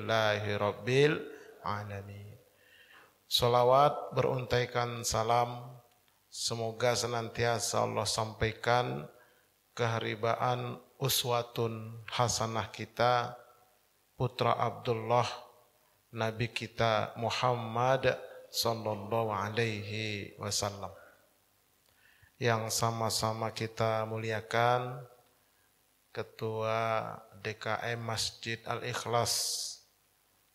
Walhamdulillahi Rabbil Alamin. Salawat beruntaikan salam, semoga senantiasa Allah sampaikan keharibaan uswatun hasanah kita, putra Abdullah, Nabi kita Muhammad sallallahu alaihi wasallam, yang sama-sama kita muliakan Ketua DKM Masjid Al-Ikhlas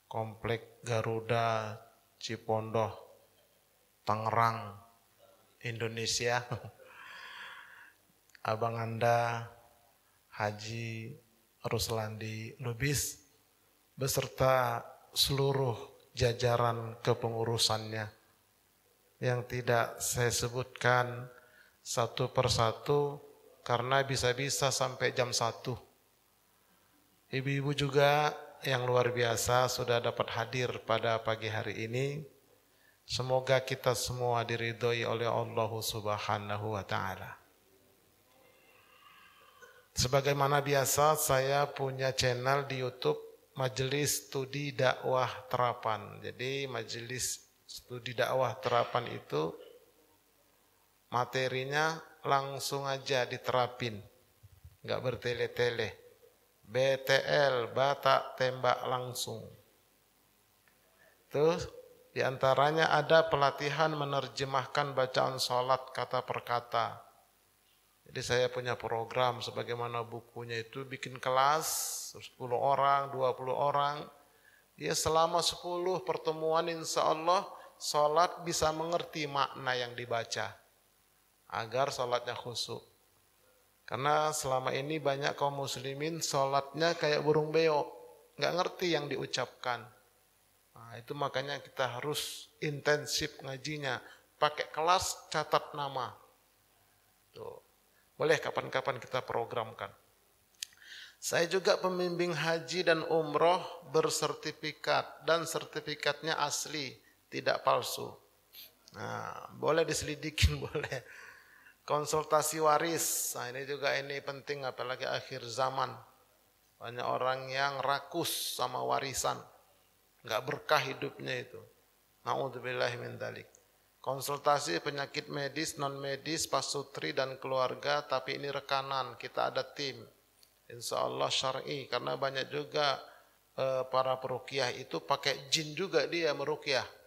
Komplek Garuda Cipondoh, Tangerang, Indonesia, Abang Anda Haji Ruslandi Lubis beserta seluruh jajaran kepengurusannya yang tidak saya sebutkan satu persatu karena bisa-bisa sampai jam 1. Ibu-ibu juga yang luar biasa sudah dapat hadir pada pagi hari ini. Semoga kita semua diridhoi oleh Allah Subhanahu wa taala. Sebagaimana biasa, saya punya channel di YouTube Majelis Studi Dakwah Terapan. Jadi Majelis Studi Dakwah Terapan itu materinya langsung aja diterapin, nggak bertele-tele. BTL, batak tembak langsung. Terus diantaranya ada pelatihan menerjemahkan bacaan sholat kata per kata. Jadi saya punya program sebagaimana bukunya itu, bikin kelas 10 orang, 20 orang. Ya selama 10 pertemuan insya Allah sholat bisa mengerti makna yang dibaca agar sholatnya khusyuk. Karena selama ini banyak kaum muslimin sholatnya kayak burung beo, nggak ngerti yang diucapkan. Nah, itu makanya kita harus intensif ngajinya, pakai kelas catat nama. Tuh. Boleh kapan-kapan kita programkan. Saya juga pembimbing haji dan umroh bersertifikat dan sertifikatnya asli, tidak palsu. Nah, boleh diselidikin, boleh. Konsultasi waris, nah ini juga penting apalagi akhir zaman. Banyak orang yang rakus sama warisan, nggak berkah hidupnya itu. Na'udzubillahi min dzalik. Konsultasi penyakit medis, non medis, pasutri dan keluarga, tapi ini rekanan, kita ada tim. Insya Allah syar'i, karena banyak juga para peruqyah itu pakai jin juga dia meruqyah.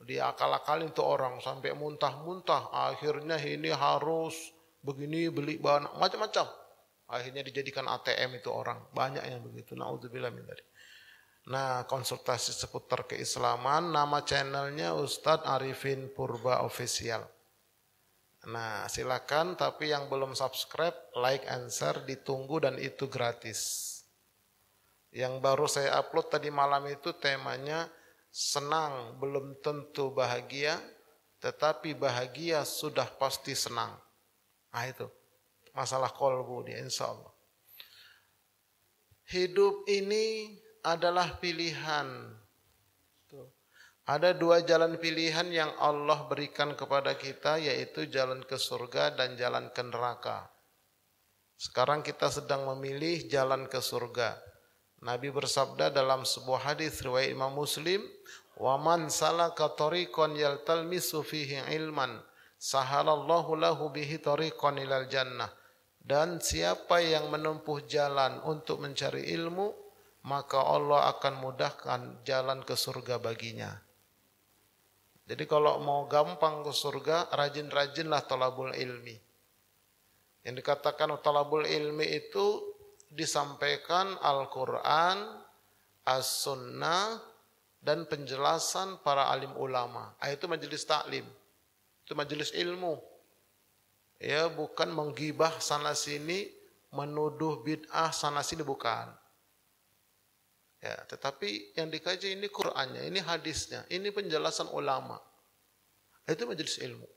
Dia akal-akalin tuh orang sampai muntah-muntah. Akhirnya ini harus begini, beli bahan macam-macam. Akhirnya dijadikan ATM itu orang. Banyak yang begitu. Na'udzubillah min dzalik. Nah, konsultasi seputar keislaman, nama channelnya Ustadz Arifin Purba Official. Nah, silakan, tapi yang belum subscribe, like and share, ditunggu dan itu gratis. Yang baru saya upload tadi malam itu temanya senang belum tentu bahagia, tetapi bahagia sudah pasti senang. Nah itu, masalah kolbu dia insya Allah. Hidup ini adalah pilihan. Tuh. Ada 2 jalan pilihan yang Allah berikan kepada kita, yaitu jalan ke surga dan jalan ke neraka. Sekarang kita sedang memilih jalan ke surga. Nabi bersabda dalam sebuah hadis riwayat Imam Muslim, "Wa man salaka tariqan yaltalmisu fihi ilman, sahalallahu lahu bihi tariqan ilal jannah." Dan siapa yang menempuh jalan untuk mencari ilmu, maka Allah akan mudahkan jalan ke surga baginya. Jadi kalau mau gampang ke surga, rajin-rajinlah talabul ilmi. Yang dikatakan talabul ilmi itu disampaikan Al-Quran, As-Sunnah, dan penjelasan para alim ulama. Itu majelis taklim, itu majelis ilmu. Ya, bukan menggibah sana sini, menuduh bid'ah sana sini, bukan. Ya, tetapi yang dikaji ini Qur'annya, ini hadisnya, ini penjelasan ulama. Itu majelis ilmu.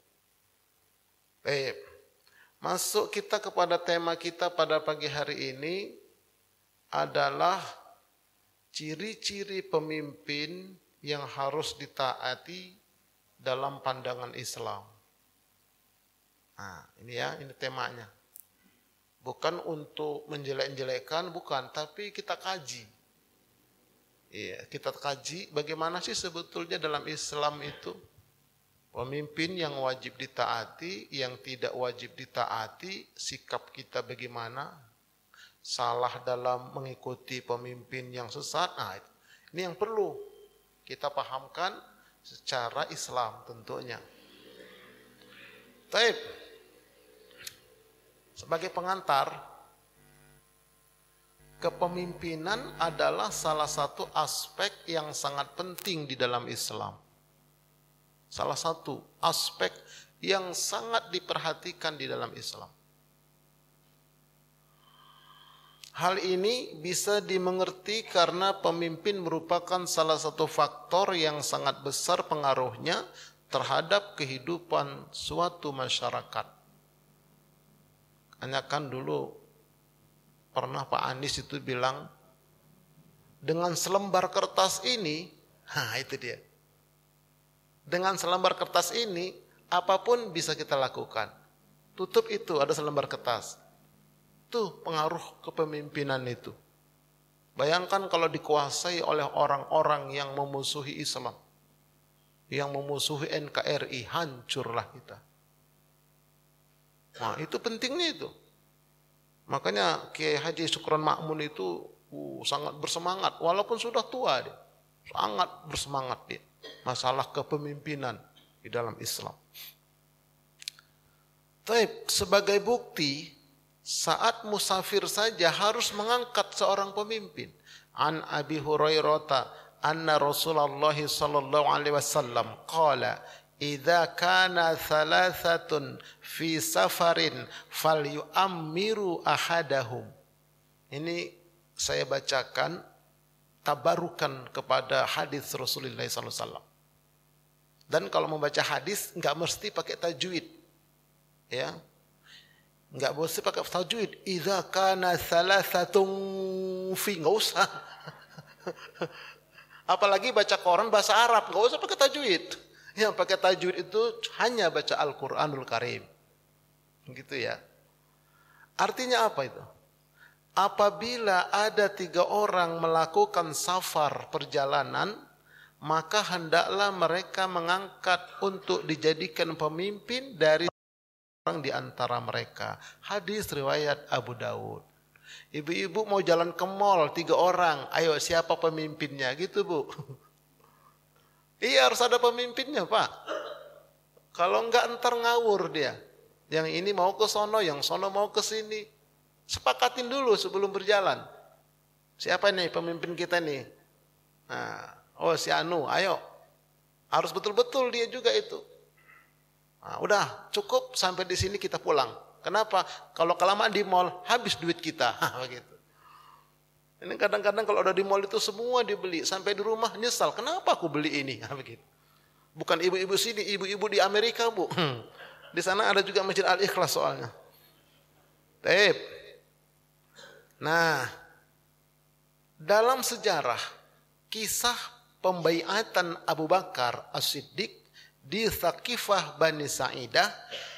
Baik. Masuk kita kepada tema kita pada pagi hari ini adalah ciri-ciri pemimpin yang harus ditaati dalam pandangan Islam. Nah, ini ya, ini temanya. Bukan untuk menjelek-jelekan, bukan, tapi kita kaji. Ya, kita kaji bagaimana sih sebetulnya dalam Islam itu pemimpin yang wajib ditaati, yang tidak wajib ditaati, sikap kita bagaimana, salah dalam mengikuti pemimpin yang sesat. Nah, ini yang perlu kita pahamkan secara Islam tentunya. Taib. Sebagai pengantar, kepemimpinan adalah salah satu aspek yang sangat penting di dalam Islam. Salah satu aspek yang sangat diperhatikan di dalam Islam. Hal ini bisa dimengerti karena pemimpin merupakan salah satu faktor yang sangat besar pengaruhnya terhadap kehidupan suatu masyarakat. Hanya kan dulu pernah Pak Anies itu bilang, dengan selembar kertas ini, itu dia. Dengan selembar kertas ini, apapun bisa kita lakukan. Tutup itu, ada selembar kertas. Itu pengaruh kepemimpinan itu. Bayangkan kalau dikuasai oleh orang-orang yang memusuhi Islam, yang memusuhi NKRI, hancurlah kita. Nah, itu pentingnya itu. Makanya Kiai Haji Syukron Ma'mun itu sangat bersemangat, walaupun sudah tua dia. Sangat bersemangat dia. Masalah kepemimpinan di dalam Islam. Taib, sebagai bukti, saat musafir saja harus mengangkat seorang pemimpin. An Abi Hurairah anna Rasulullah sallallahu alaihi wasallam qala idza kana thalathatun fi safarin falyu'ammiru ahadahum. Ini saya bacakan tabarukan kepada hadis Rasulullah sallallahu alaihi wasallam. Dan kalau membaca hadis enggak mesti pakai tajwid. Ya. Enggak mesti pakai tajwid. Idza kana thalathatun fi, enggak usah. Apalagi baca koran bahasa Arab, enggak usah pakai tajwid. Yang pakai tajwid itu hanya baca Al-Qur'anul Karim. Gitu ya. Artinya apa itu? Apabila ada 3 orang melakukan safar perjalanan, maka hendaklah mereka mengangkat untuk dijadikan pemimpin dari orang di antara mereka. Hadis riwayat Abu Daud. Ibu-ibu mau jalan ke mall 3 orang, ayo siapa pemimpinnya? Gitu Bu. Iya harus ada pemimpinnya Pak. Kalau enggak ntar ngawur dia. Yang ini mau ke sono, yang sono mau ke sini. Sepakatin dulu sebelum berjalan. Siapa nih pemimpin kita nih? Nah, oh si Anu, ayo. Harus betul-betul dia juga itu. Nah, udah cukup sampai di sini kita pulang. Kenapa? Kalau kelamaan di mall habis duit kita. Begitu. Ini kadang-kadang kalau udah di mall itu semua dibeli. Sampai di rumah nyesal. Kenapa aku beli ini? Begitu. Bukan ibu-ibu sini, ibu-ibu di Amerika Bu. Di sana ada juga Masjid Al-Ikhlas soalnya. Taib. Nah, dalam sejarah kisah pembaiatan Abu Bakar As-Siddiq di Thaqifah Bani Sa'idah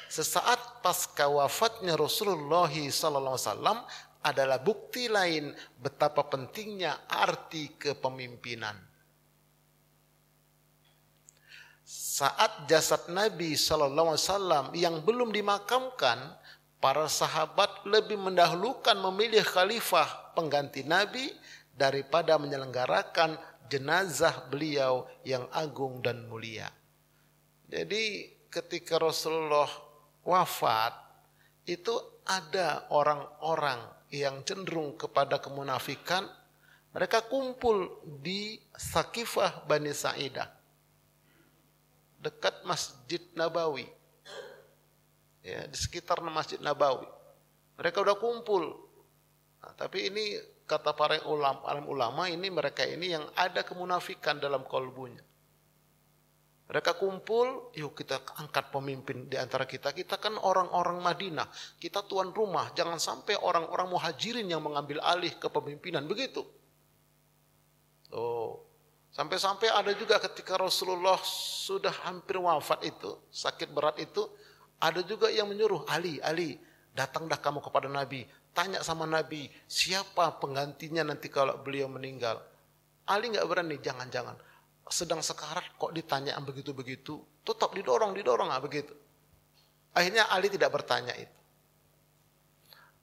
sesaat pasca wafatnya Rasulullah SAW adalah bukti lain betapa pentingnya arti kepemimpinan. Saat jasad Nabi SAW yang belum dimakamkan, para sahabat lebih mendahulukan memilih khalifah pengganti Nabi daripada menyelenggarakan jenazah beliau yang agung dan mulia. Jadi ketika Rasulullah wafat, itu ada orang-orang yang cenderung kepada kemunafikan. Mereka kumpul di Thaqifah Bani Sa'idah, dekat Masjid Nabawi. Ya, di sekitar Masjid Nabawi. Mereka udah kumpul. Nah, tapi ini kata para alim ulama ini mereka ini yang ada kemunafikan dalam kalbunya. Mereka kumpul, yuk kita angkat pemimpin di antara kita. Kita kan orang-orang Madinah, kita tuan rumah. Jangan sampai orang-orang muhajirin yang mengambil alih kepemimpinan, begitu. Oh, sampai-sampai ada juga ketika Rasulullah sudah hampir wafat itu, sakit berat itu, ada juga yang menyuruh, Ali, datang dah kamu kepada Nabi. Tanya sama Nabi, siapa penggantinya nanti kalau beliau meninggal. Ali nggak berani, jangan-jangan sedang sekarat kok ditanya begitu-begitu, tetap didorong begitu. Akhirnya Ali tidak bertanya itu.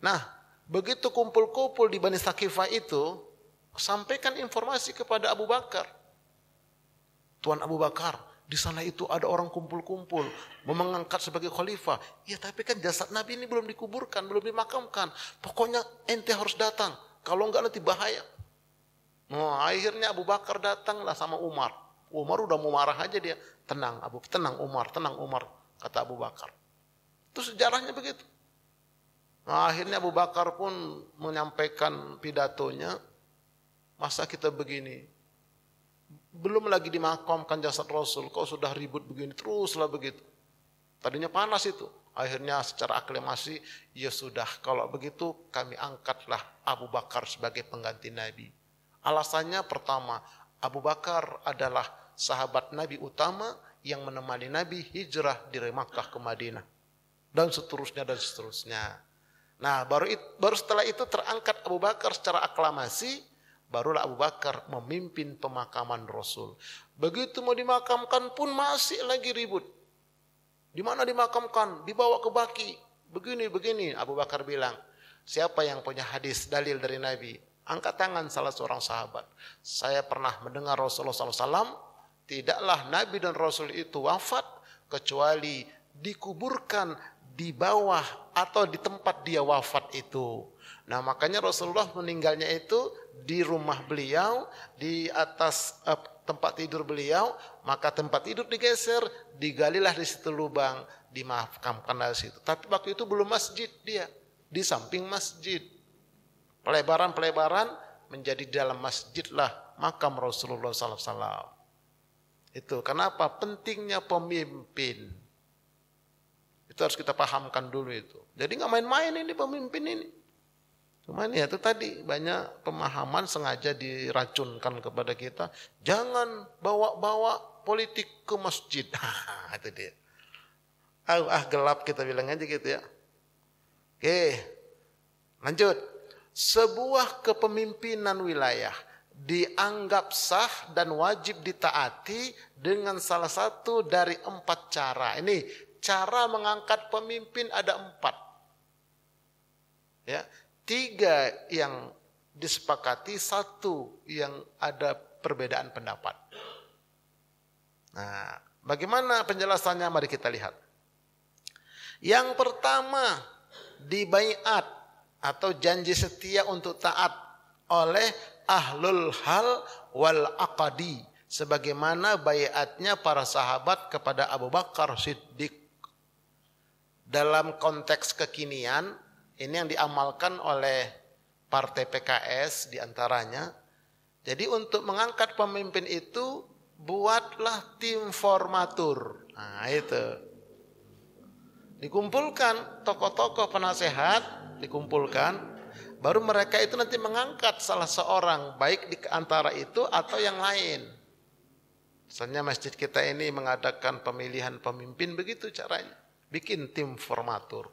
Nah, begitu kumpul-kumpul di Bani Thaqifah itu, sampaikan informasi kepada Abu Bakar. Tuan Abu Bakar, di sana itu ada orang kumpul-kumpul, mau mengangkat sebagai khalifah. Ya tapi kan jasad Nabi ini belum dikuburkan, belum dimakamkan. Pokoknya ente harus datang, kalau enggak nanti bahaya. Nah, akhirnya Abu Bakar datanglah sama Umar. Umar udah mau marah aja dia. Tenang Umar, kata Abu Bakar. Itu sejarahnya begitu. Nah, akhirnya Abu Bakar pun menyampaikan pidatonya, masa kita begini, belum lagi dimakamkan jasad Rasul, kau sudah ribut begini, teruslah begitu. Tadinya panas itu, akhirnya secara aklamasi, ya sudah, kalau begitu kami angkatlah Abu Bakar sebagai pengganti Nabi. Alasannya pertama, Abu Bakar adalah sahabat Nabi utama yang menemani Nabi hijrah dari Makkah ke Madinah. Dan seterusnya. Nah, baru setelah itu terangkat Abu Bakar secara aklamasi, barulah Abu Bakar memimpin pemakaman Rasul. Begitu mau dimakamkan pun masih lagi ribut. Di mana dimakamkan? Dibawa ke Baqi. Begini. Abu Bakar bilang, siapa yang punya hadis dalil dari Nabi? Angkat tangan salah seorang sahabat. Saya pernah mendengar Rasulullah SAW, tidaklah Nabi dan Rasul itu wafat kecuali dikuburkan di bawah atau di tempat dia wafat itu. Nah, makanya Rasulullah meninggalnya itu di rumah beliau, di atas tempat tidur beliau, maka tempat tidur digeser, digalilah di situ lubang, dimakamkan dari situ. Tapi waktu itu belum masjid dia, di samping masjid. Pelebaran menjadi dalam masjidlah makam Rasulullah SAW. Itu kenapa pentingnya pemimpin. Itu harus kita pahamkan dulu itu. Jadi nggak main-main ini pemimpin ini. Cuman ya itu tadi banyak pemahaman sengaja diracunkan kepada kita. Jangan bawa-bawa politik ke masjid. Itu dia. Gelap kita bilang aja gitu ya. Oke, lanjut. Sebuah kepemimpinan wilayah dianggap sah dan wajib ditaati dengan salah satu dari 4 cara. Ini cara mengangkat pemimpin ada 4. Ya, 3 yang disepakati, 1 yang ada perbedaan pendapat. Nah, bagaimana penjelasannya? Mari kita lihat. Yang pertama, dibaiat atau janji setia untuk taat oleh ahlul hal wal aqdi, sebagaimana baiatnya para sahabat kepada Abu Bakar Siddiq. Dalam konteks kekinian, ini yang diamalkan oleh partai PKS diantaranya. Jadi untuk mengangkat pemimpin itu, buatlah tim formatur. Nah itu. Dikumpulkan tokoh-tokoh penasehat, dikumpulkan, baru mereka itu nanti mengangkat salah seorang, baik di antara itu atau yang lain. Misalnya masjid kita ini mengadakan pemilihan pemimpin, begitu caranya. Bikin tim formatur.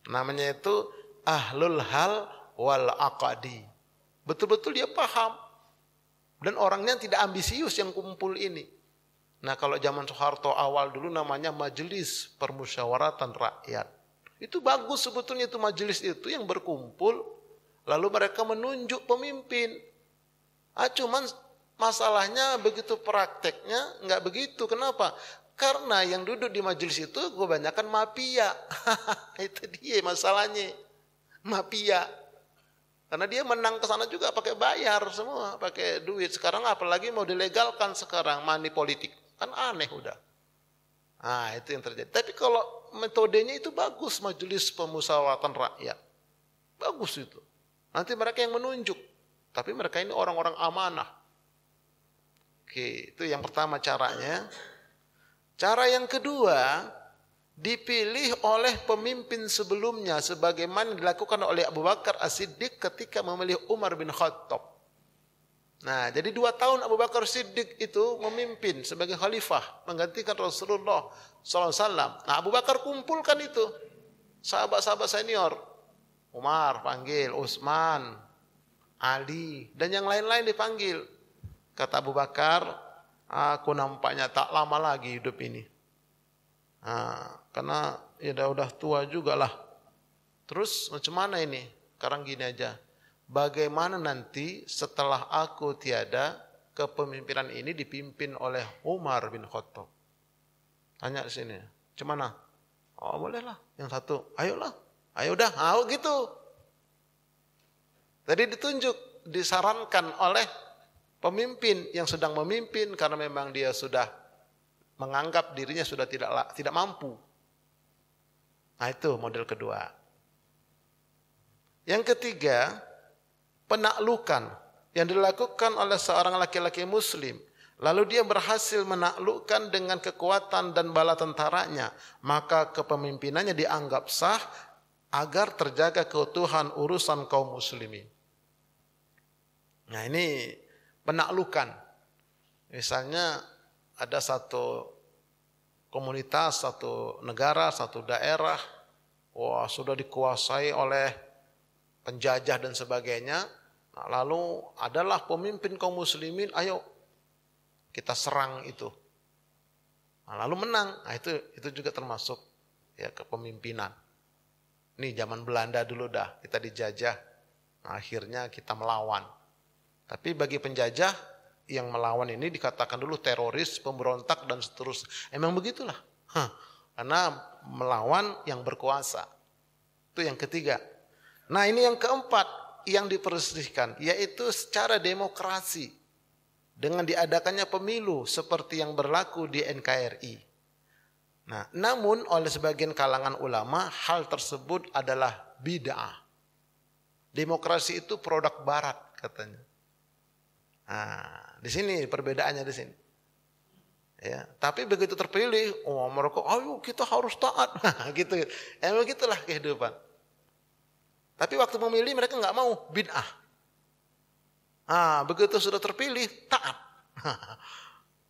Namanya itu ahlul hal wal aqdi. Betul-betul dia paham. Dan orangnya tidak ambisius yang kumpul ini. Nah kalau zaman Soeharto awal dulu namanya Majelis Permusyawaratan Rakyat. Itu bagus sebetulnya itu majelis itu yang berkumpul, lalu mereka menunjuk pemimpin. Cuman masalahnya begitu prakteknya nggak begitu. Kenapa? Karena yang duduk di majelis itu kebanyakan mafia. Itu dia masalahnya, mafia. Karena dia menang ke sana juga pakai bayar semua, pakai duit. Sekarang apalagi mau dilegalkan sekarang money politik, kan aneh udah. Nah itu yang terjadi. Tapi kalau metodenya itu bagus, majelis pemusyawaratan rakyat. Bagus itu. Nanti mereka yang menunjuk. Tapi mereka ini orang-orang amanah. Oke, itu yang pertama caranya. Cara yang kedua, dipilih oleh pemimpin sebelumnya sebagaimana dilakukan oleh Abu Bakar As-Siddiq ketika memilih Umar bin Khattab. Nah, jadi 2 tahun Abu Bakar Siddiq itu memimpin sebagai khalifah, menggantikan Rasulullah SAW. Nah, Abu Bakar kumpulkan itu sahabat-sahabat senior. Umar panggil, Utsman, Ali, dan yang lain-lain dipanggil. Kata Abu Bakar, aku nampaknya tak lama lagi hidup ini. Karena ya udah tua juga lah. Terus macam mana ini? Sekarang gini aja. Bagaimana nanti setelah aku tiada, kepemimpinan ini dipimpin oleh Umar bin Khattab? Tanya di sini. Macam mana? Oh bolehlah. Yang satu, ayolah. Ayo dah, gitu. Tadi ditunjuk, disarankan oleh pemimpin yang sedang memimpin karena memang dia sudah menganggap dirinya sudah tidak mampu. Nah itu model kedua. Yang ketiga, penaklukan yang dilakukan oleh seorang laki-laki muslim. Lalu dia berhasil menaklukkan dengan kekuatan dan bala tentaranya. Maka kepemimpinannya dianggap sah agar terjaga keutuhan urusan kaum muslimin. Nah ini penaklukan. Misalnya ada satu komunitas, satu negara, satu daerah, sudah dikuasai oleh penjajah dan sebagainya. Nah, lalu adalah pemimpin kaum muslimin, ayo kita serang itu. Nah, lalu menang. Nah, itu juga termasuk ya kepemimpinan. Ini zaman Belanda dulu dah, kita dijajah. Nah, akhirnya kita melawan. Tapi bagi penjajah yang melawan ini dikatakan dulu teroris, pemberontak dan seterusnya. Emang begitulah. Karena melawan yang berkuasa. Itu yang ketiga. Nah, ini yang keempat yang diperselisihkan, yaitu secara demokrasi dengan diadakannya pemilu seperti yang berlaku di NKRI. Nah, namun oleh sebagian kalangan ulama hal tersebut adalah bid'ah. Demokrasi itu produk barat katanya. Nah, di sini perbedaannya di sini. Ya, tapi begitu terpilih, mereka, ayo kita harus taat, gitu. Emang begitulah kehidupan. Tapi waktu memilih mereka nggak mau, bid'ah. Begitu sudah terpilih, taat.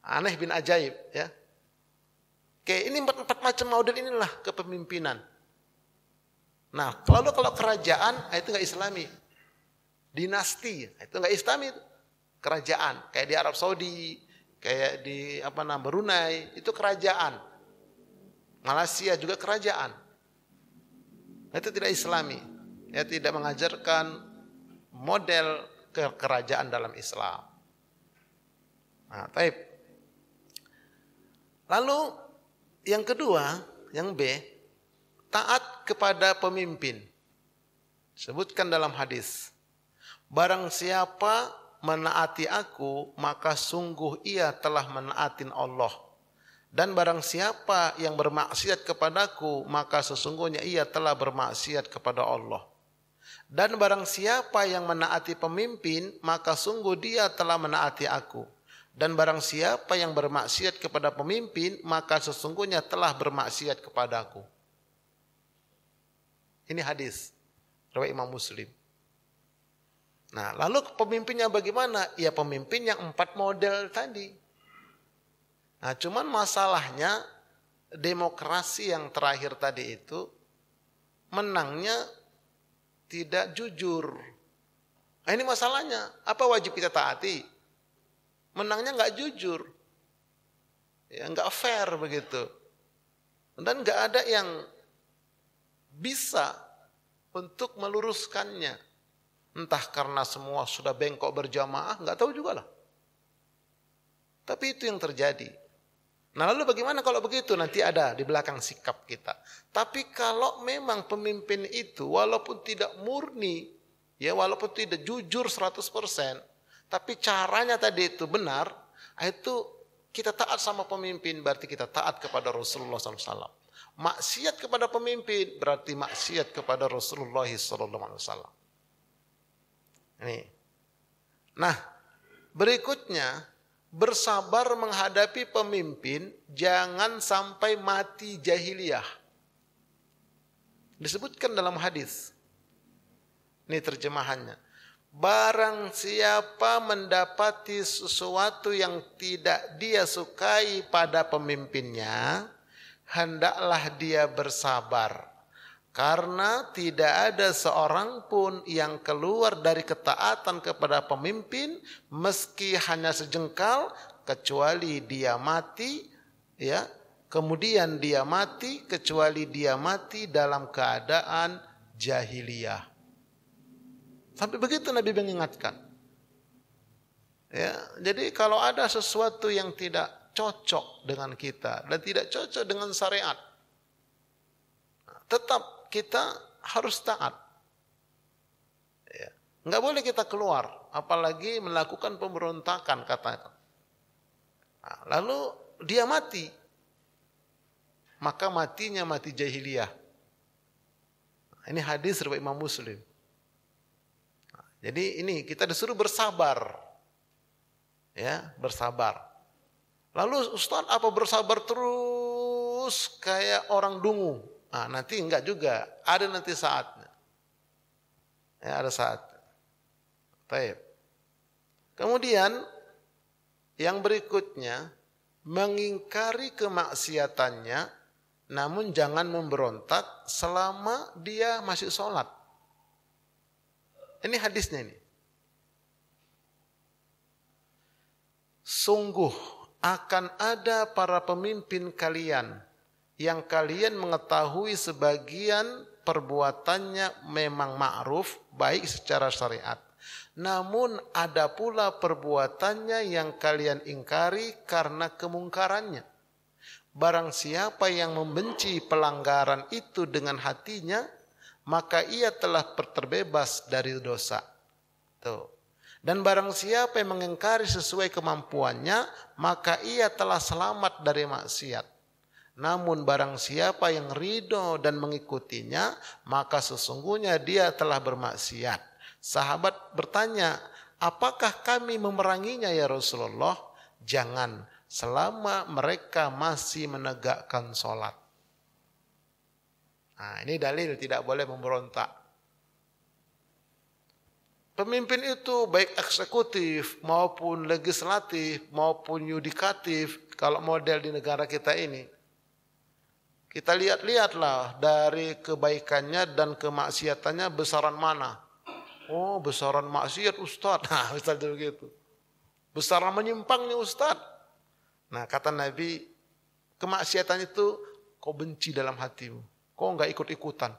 Aneh bin ajaib, ya. Oke, ini empat macam model inilah kepemimpinan. Nah, kalau kerajaan, itu nggak Islami. Dinasti, itu nggak Islami. Kerajaan, kayak di Arab Saudi, kayak di Brunei, itu kerajaan. Malaysia juga kerajaan. Itu tidak Islami. Ya, tidak mengajarkan model kerajaan dalam Islam. Nah, baik. Lalu yang kedua, yang B, taat kepada pemimpin. Sebutkan dalam hadis, barang siapa menaati aku, maka sungguh ia telah menaatin Allah. Dan barang siapa yang bermaksiat kepadaku, maka sesungguhnya ia telah bermaksiat kepada Allah. Dan barang siapa yang menaati pemimpin, maka sungguh dia telah menaati aku. Dan barang siapa yang bermaksiat kepada pemimpin, maka sesungguhnya telah bermaksiat kepadaku. Ini hadis riwayat Imam Muslim. Nah, lalu pemimpinnya bagaimana? Ya pemimpin yang 4 model tadi. Nah, cuman masalahnya demokrasi yang terakhir tadi itu menangnya tidak jujur. Nah, ini masalahnya. Apa wajib kita taati? Menangnya nggak jujur. Ya, nggak fair begitu. Dan nggak ada yang bisa untuk meluruskannya. Entah karena semua sudah bengkok berjamaah, nggak tahu juga lah. Tapi itu yang terjadi. Nah, lalu bagaimana kalau begitu? Nanti ada di belakang sikap kita. Tapi kalau memang pemimpin itu walaupun tidak murni, ya walaupun tidak jujur 100%, tapi caranya tadi itu benar, itu kita taat sama pemimpin, berarti kita taat kepada Rasulullah SAW. Maksiat kepada pemimpin berarti maksiat kepada Rasulullah SAW. Ini. Nah, berikutnya bersabar menghadapi pemimpin, jangan sampai mati jahiliyah. Disebutkan dalam hadis. Ini terjemahannya. Barang siapa mendapati sesuatu yang tidak dia sukai pada pemimpinnya, hendaklah dia bersabar. Karena tidak ada seorang pun yang keluar dari ketaatan kepada pemimpin meski hanya sejengkal, kecuali dia mati, ya. Kemudian dia mati kecuali dia mati dalam keadaan jahiliyah. Sampai begitu Nabi mengingatkan. Ya, jadi kalau ada sesuatu yang tidak cocok dengan kita dan tidak cocok dengan syariat, tetap kita harus taat. Ya. Nggak boleh kita keluar, apalagi melakukan pemberontakan katakan. Nah, lalu dia mati, maka matinya mati jahiliyah. Nah, ini hadis riwayat Imam Muslim. Nah, jadi ini kita disuruh bersabar, ya bersabar. Lalu Ustaz apa bersabar terus kayak orang dungu? Nah, nanti enggak juga, ada nanti saatnya. Ya, ada saat. Baik. Kemudian yang berikutnya, mengingkari kemaksiatannya, namun jangan memberontak selama dia masih sholat. Ini hadisnya ini. Sungguh akan ada para pemimpin kalian yang kalian mengetahui sebagian perbuatannya memang ma'ruf, baik secara syariat. Namun ada pula perbuatannya yang kalian ingkari karena kemungkarannya. Barang siapa yang membenci pelanggaran itu dengan hatinya, maka ia telah terbebas dari dosa. Tuh. Dan barang siapa yang mengingkari sesuai kemampuannya, maka ia telah selamat dari maksiat. Namun barang siapa yang ridho dan mengikutinya, maka sesungguhnya dia telah bermaksiat. Sahabat bertanya, apakah kami memeranginya ya Rasulullah? Jangan, selama mereka masih menegakkan sholat. Nah, ini dalil tidak boleh memberontak. Pemimpin itu baik eksekutif maupun legislatif maupun yudikatif, kalau model di negara kita ini, kita lihat-lihatlah dari kebaikannya dan kemaksiatannya besaran mana. Oh, besaran maksiat Ustaz. Nah, Ustaz begitu. Besaran menyimpangnya Ustaz. Nah, kata Nabi, kemaksiatan itu kau benci dalam hatimu. Kau enggak ikut-ikutan.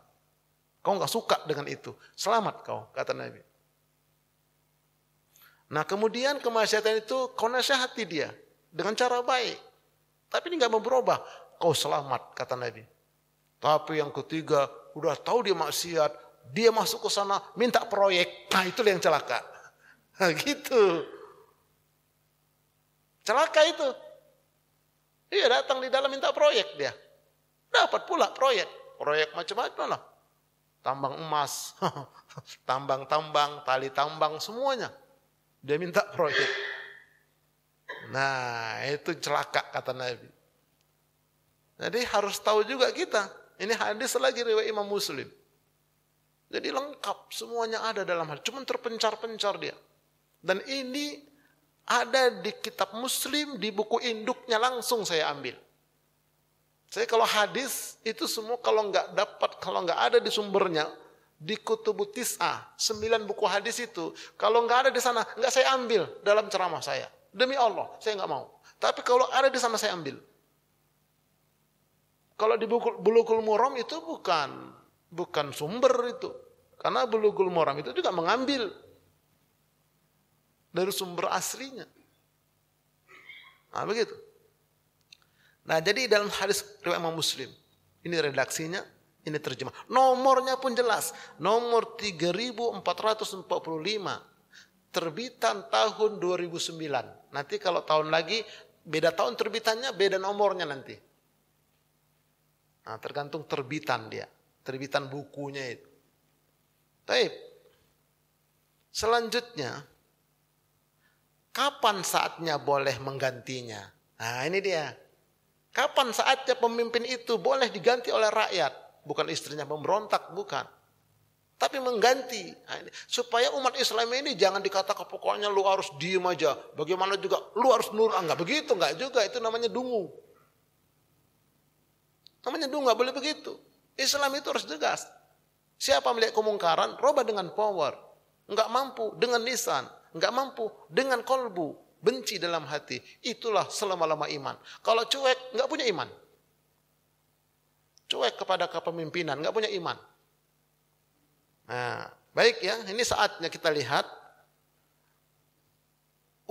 Kau enggak suka dengan itu. Selamat kau, kata Nabi. Nah, kemudian kemaksiatan itu kau nasihati dia dengan cara baik. Tapi ini enggak mau berubah. Kau selamat, kata Nabi. Tapi yang ketiga, udah tahu dia maksiat, dia masuk ke sana minta proyek. Nah, itulah yang celaka. Nah, gitu. Celaka itu. Iya, datang di dalam minta proyek dia. Dapat pula proyek. Proyek macam-macam lah. Tambang emas, tambang-tambang, tali tambang, semuanya. Dia minta proyek. Nah, itu celaka, kata Nabi. Jadi harus tahu juga kita. Ini hadis lagi riwayat Imam Muslim. Jadi lengkap, semuanya ada dalam hadis. Cuma terpencar-pencar dia. Dan ini ada di kitab Muslim, di buku induknya langsung saya ambil. Saya kalau hadis itu semua kalau nggak ada di sumbernya, di Kutubut Tis'ah, 9 buku hadis itu, kalau nggak ada di sana, nggak saya ambil dalam ceramah saya. Demi Allah, saya nggak mau. Tapi kalau ada di sana saya ambil. Kalau di Bulughul Maram itu bukan sumber itu. Karena Bulughul Maram itu juga mengambil dari sumber aslinya. Nah, begitu. Nah, jadi dalam hadis riwayat Imam Muslim, ini redaksinya, ini terjemah. Nomornya pun jelas, nomor 3445. Terbitan tahun 2009. Nanti kalau tahun lagi beda tahun terbitannya, beda nomornya nanti. Nah, tergantung terbitan dia, terbitan bukunya itu. Baik. Selanjutnya, kapan saatnya boleh menggantinya? Nah, ini dia. Kapan saatnya pemimpin itu boleh diganti oleh rakyat? Bukan istrinya memberontak, bukan. Tapi mengganti. Nah, supaya umat Islam ini jangan dikatakan pokoknya lu harus diem aja. Bagaimana juga lu harus nurut. Enggak begitu, enggak juga. Itu namanya dungu. Namanya dungu, nggak boleh begitu. Islam itu harus tegas. Siapa melihat kemungkaran, robah dengan power. Enggak mampu dengan lisan, enggak mampu dengan kolbu, benci dalam hati. Itulah selama-lama iman. Kalau cuek, enggak punya iman. Cuek kepada kepemimpinan, enggak punya iman. Nah, baik ya, ini saatnya kita lihat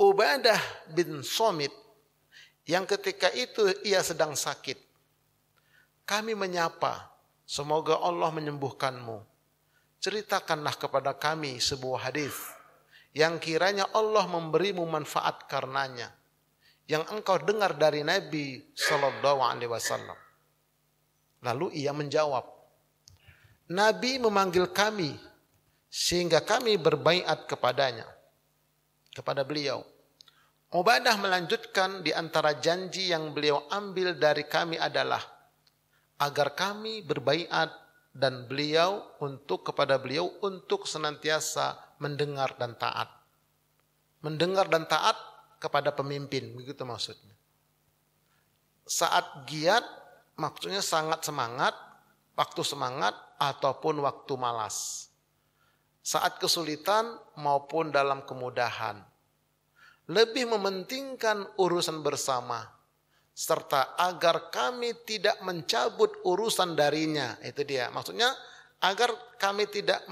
Ubadah bin Somit yang ketika itu ia sedang sakit. Kami menyapa, semoga Allah menyembuhkanmu. Ceritakanlah kepada kami sebuah hadis yang kiranya Allah memberimu manfaat karenanya, yang engkau dengar dari Nabi sallallahu alaihi wasallam. Lalu ia menjawab, Nabi memanggil kami sehingga kami berbaiat kepadanya, kepada beliau. Ubadah melanjutkan di antara janji yang beliau ambil dari kami adalah agar kami berbaiat dan beliau kepada beliau untuk senantiasa mendengar dan taat. Mendengar dan taat kepada pemimpin, begitu maksudnya. Saat giat maksudnya sangat semangat, waktu semangat ataupun waktu malas. Saat kesulitan maupun dalam kemudahan. Lebih mementingkan urusan bersama, serta agar kami tidak mencabut urusan darinya. Itu dia, maksudnya agar kami tidak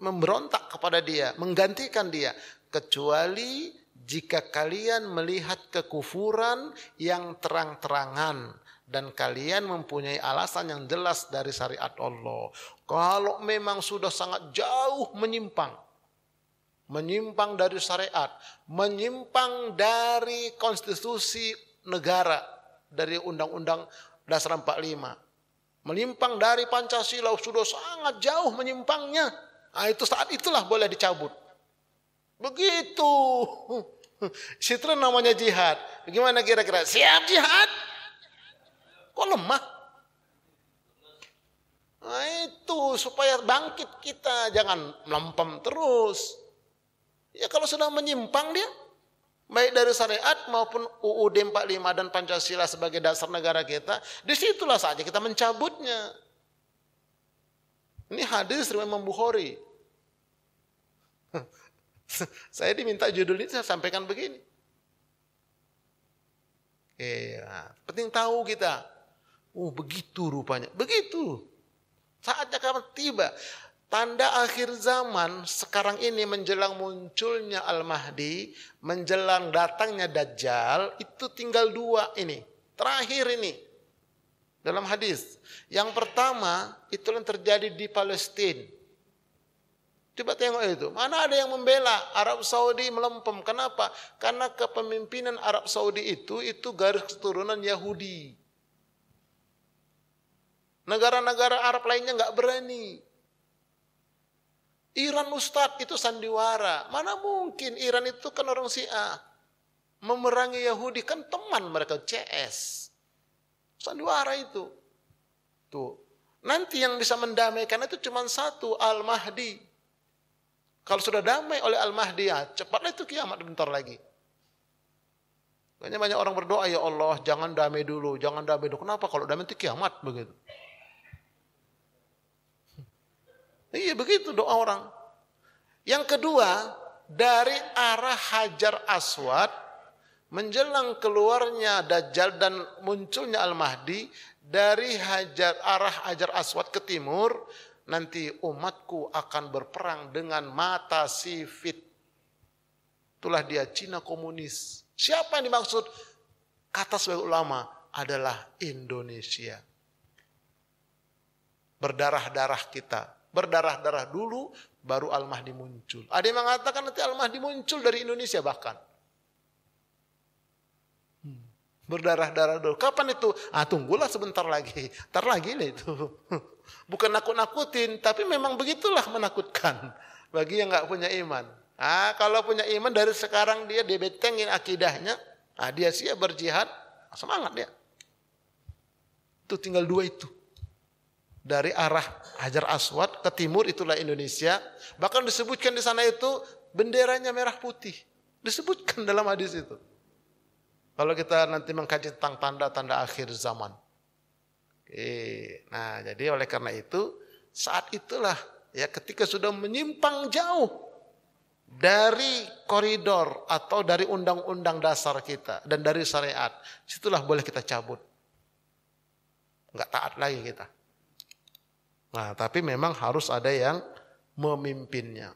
memberontak kepada dia, menggantikan dia, kecuali jika kalian melihat kekufuran yang terang-terangan dan kalian mempunyai alasan yang jelas dari syariat Allah. Kalau memang sudah sangat jauh menyimpang dari syariat, menyimpang dari konstitusi negara, dari Undang-Undang Dasar 45, menyimpang dari Pancasila, sudah sangat jauh menyimpangnya. Nah, itu saat itulah boleh dicabut. Begitu. Itu namanya jihad. Bagaimana kira-kira? Siap jihad? Kok lemah? Nah, itu supaya bangkit kita, jangan melempem terus. Ya kalau sudah menyimpang dia, baik dari syariat maupun UUD 45 dan Pancasila sebagai dasar negara kita, disitulah saja kita mencabutnya. Ini hadis riwayat Imam Bukhari. Saya diminta judul ini, saya sampaikan begini. Penting tahu kita. Begitu rupanya. Begitu. Saatnya kapan tiba. Tanda akhir zaman sekarang ini menjelang munculnya Al-Mahdi, menjelang datangnya Dajjal, itu tinggal dua ini. Terakhir ini. Dalam hadis. Yang pertama, itu yang terjadi di Palestina. Coba tengok itu. Mana ada yang membela Arab Saudi melempem. Kenapa? Karena kepemimpinan Arab Saudi itu garis keturunan Yahudi. Negara-negara Arab lainnya nggak berani. Iran Ustadz itu sandiwara. Mana mungkin Iran itu kan orang Syiah. Memerangi Yahudi kan teman mereka CS. Sandiwara itu. Tuh. Nanti yang bisa mendamaikan itu cuma satu, Al-Mahdi. Kalau sudah damai oleh Al-Mahdi, ya cepatlah itu kiamat bentar lagi. Banyak orang berdoa, ya Allah jangan damai dulu, jangan damai dulu. Kenapa? Kalau damai itu kiamat begitu. Iya begitu doa orang. Yang kedua, dari arah Hajar Aswad menjelang keluarnya Dajjal dan munculnya Al-Mahdi, dari arah Hajar Aswad ke timur, nanti umatku akan berperang dengan mata sifit. Itulah dia Cina komunis. Siapa yang dimaksud? Kata sebagai ulama adalah Indonesia. Berdarah-darah kita. Berdarah-darah dulu, baru Al-Mahdi muncul. Ada yang mengatakan nanti Al-Mahdi muncul dari Indonesia bahkan. Berdarah-darah dulu. Kapan itu? Tunggulah sebentar lagi. Ntar lagi lah itu. Bukan nakut-nakutin, tapi memang begitulah menakutkan. Bagi yang gak punya iman. Kalau punya iman dari sekarang dia betengin akidahnya. Dia siap berjihad. Semangat dia. Itu tinggal dua itu. Dari arah Hajar Aswad ke timur itulah Indonesia. Bahkan disebutkan di sana itu benderanya merah putih. Disebutkan dalam hadis itu. Kalau kita nanti mengkaji tentang tanda-tanda akhir zaman. Nah, jadi oleh karena itu saat itulah ya ketika sudah menyimpang jauh dari koridor atau dari undang-undang dasar kita dan dari syariat, situlah boleh kita cabut. Enggak taat lagi kita. Nah, tapi memang harus ada yang memimpinnya.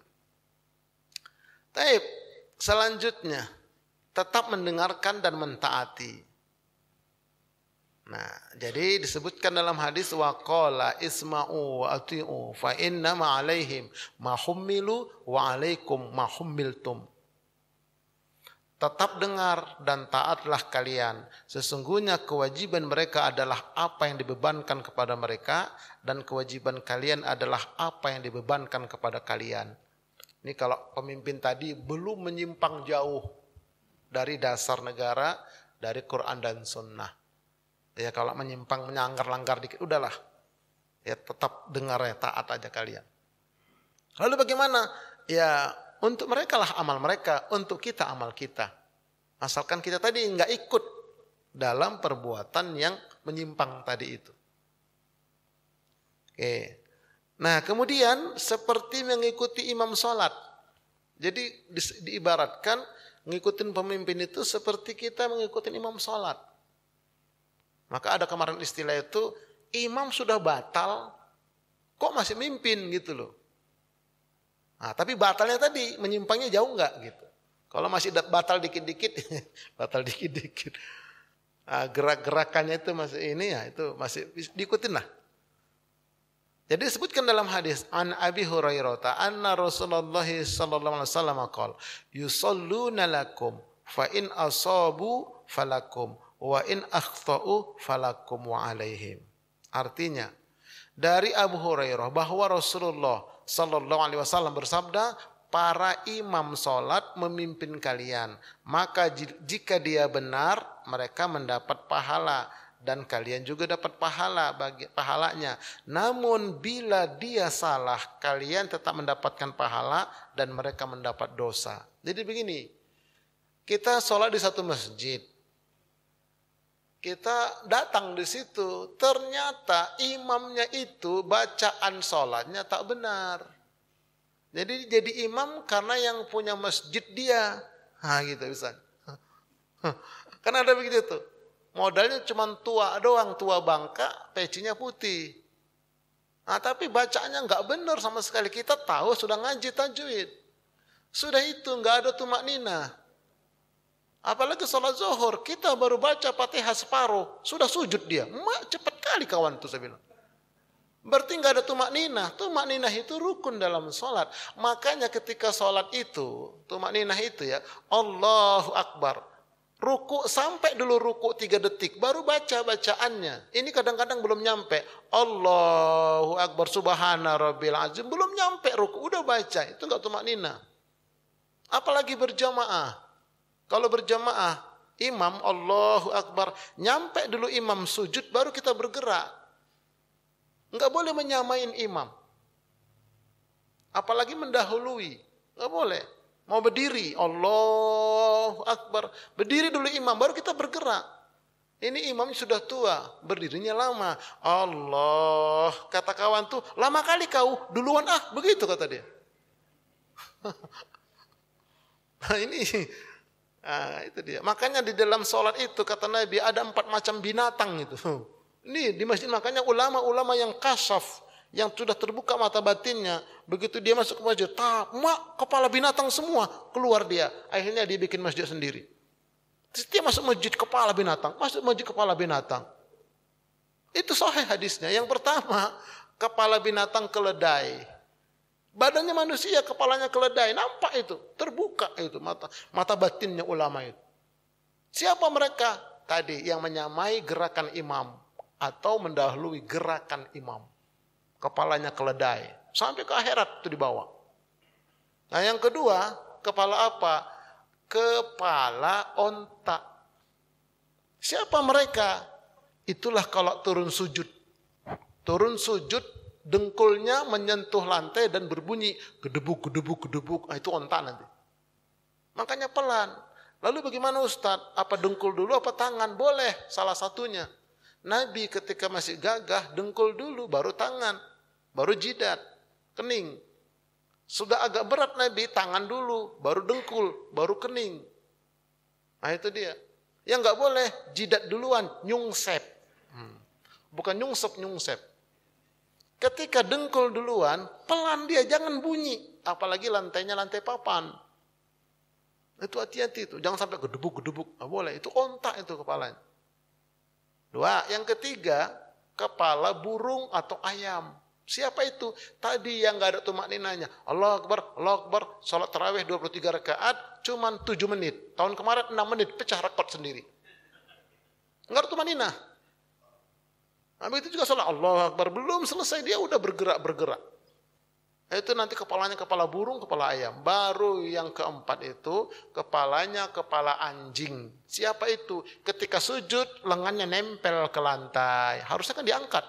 Taib, selanjutnya tetap mendengarkan dan mentaati. Nah, jadi disebutkan dalam hadis waqala isma'u wa ati'u fa inna ma 'alaihim ma hummilu wa 'alaikum ma hummiltum. Tetap dengar dan taatlah kalian. Sesungguhnya kewajiban mereka adalah apa yang dibebankan kepada mereka dan kewajiban kalian adalah apa yang dibebankan kepada kalian. Ini kalau pemimpin tadi belum menyimpang jauh dari dasar negara, dari Quran dan Sunnah. Ya kalau menyimpang, menyanggar-langgar dikit, udahlah. Ya tetap dengar ya, taat aja kalian. Lalu bagaimana? Ya untuk mereka lah amal mereka, untuk kita amal kita. Asalkan kita tadi nggak ikut dalam perbuatan yang menyimpang tadi itu. Oke. Nah kemudian seperti mengikuti imam sholat. Jadi diibaratkan ngikutin pemimpin itu seperti kita mengikuti imam sholat. Maka ada kemarin istilah itu, imam sudah batal, kok masih mimpin gitu loh. Nah, tapi batalnya tadi, menyimpangnya jauh enggak gitu. Kalau masih batal dikit-dikit, batal dikit-dikit. Nah, gerak-gerakannya itu masih ini ya, itu masih diikutin lah. Jadi disebutkan dalam hadis, an Abi Hurairah, anna Rasulullah sallallahu alaihi wasallam qala, yusalluna lakum fa in asabu falakum wa in akhta'u falakum wa alaihim. Artinya dari Abu Hurairah bahwa Rasulullah sallallahu alaihi wasallam bersabda, para imam salat memimpin kalian, maka jika dia benar mereka mendapat pahala dan kalian juga dapat pahala bagi pahalanya. Namun bila dia salah, kalian tetap mendapatkan pahala dan mereka mendapat dosa. Jadi begini, kita salat di satu masjid. Kita datang di situ, ternyata imamnya itu bacaan sholatnya tak benar. Jadi imam karena yang punya masjid dia. Gitu bisa. Kan ada begitu tuh. Modalnya cuma tua doang, tua bangka, pecinya putih. Tapi bacaannya nggak benar sama sekali. Kita tahu sudah ngaji tajwid. Sudah itu nggak ada tumak nina. Apalagi sholat zuhur, kita baru baca Fatihah separuh, sudah sujud dia. Cepat kali kawan tuh saya bilang. Berarti nggak ada tumak ninah. Tumak ninah itu rukun dalam sholat. Makanya ketika sholat itu, tumak ninah itu ya, Allahu Akbar. Ruku sampai dulu ruku 3 detik, baru baca bacaannya. Ini kadang-kadang belum nyampe. Allahu Akbar subhana rabbil azim, belum nyampe ruku, udah baca. Itu nggak tumak ninah. Apalagi berjamaah. Kalau berjamaah, imam Allahu Akbar, nyampe dulu imam sujud, baru kita bergerak. Enggak boleh menyamain imam. Apalagi mendahului, enggak boleh. Mau berdiri, Allahu Akbar, berdiri dulu imam, baru kita bergerak. Ini imam sudah tua, berdirinya lama. Allah, kata kawan tuh, lama kali kau, duluan begitu kata dia. Nah ini... itu dia. Makanya di dalam sholat itu kata Nabi ada 4 macam binatang itu. Ini di masjid makanya ulama-ulama yang kasaf, yang sudah terbuka mata batinnya, begitu dia masuk ke masjid, kepala binatang semua keluar dia. Akhirnya dia bikin masjid sendiri. Setiap masuk masjid kepala binatang, masuk masjid kepala binatang. Itu sahih hadisnya. Yang pertama, kepala binatang keledai. Badannya manusia, kepalanya keledai, nampak itu, terbuka itu mata batinnya ulama itu. Siapa mereka? Tadi yang menyamai gerakan imam atau mendahului gerakan imam. Kepalanya keledai, sampai ke akhirat itu dibawa. Nah yang kedua, kepala apa? Kepala onta. Siapa mereka? Itulah kalau turun sujud. Turun sujud, dengkulnya menyentuh lantai dan berbunyi gedebuk, gedebuk, gedebuk. Itu onta nanti. Makanya pelan. Lalu bagaimana Ustadz? Apa dengkul dulu apa tangan? Boleh salah satunya. Nabi ketika masih gagah, dengkul dulu, baru tangan, baru jidat, kening. Sudah agak berat Nabi, tangan dulu, baru dengkul, baru kening. Nah itu dia. Yang nggak boleh, jidat duluan, nyungsep. Bukan nyungsep. Ketika dengkul duluan, pelan dia, jangan bunyi. Apalagi lantainya lantai papan. Itu hati-hati itu, jangan sampai gedebuk-gedebuk. Nggak boleh, itu ontak itu kepalanya. 2, yang ketiga, kepala burung atau ayam. Siapa itu? Tadi yang nggak ada tumak ninanya. Allah Akbar, sholat tarawih 23 rakaat, cuman 7 menit. Tahun kemarin 6 menit, pecah rekod sendiri. Nggak ada tumak ninah. Habis itu juga sholat Allah Akbar, belum selesai dia udah bergerak. Itu nanti kepalanya kepala burung, kepala ayam. Baru yang keempat itu kepalanya kepala anjing. Siapa itu? Ketika sujud lengannya nempel ke lantai. Harusnya kan diangkat.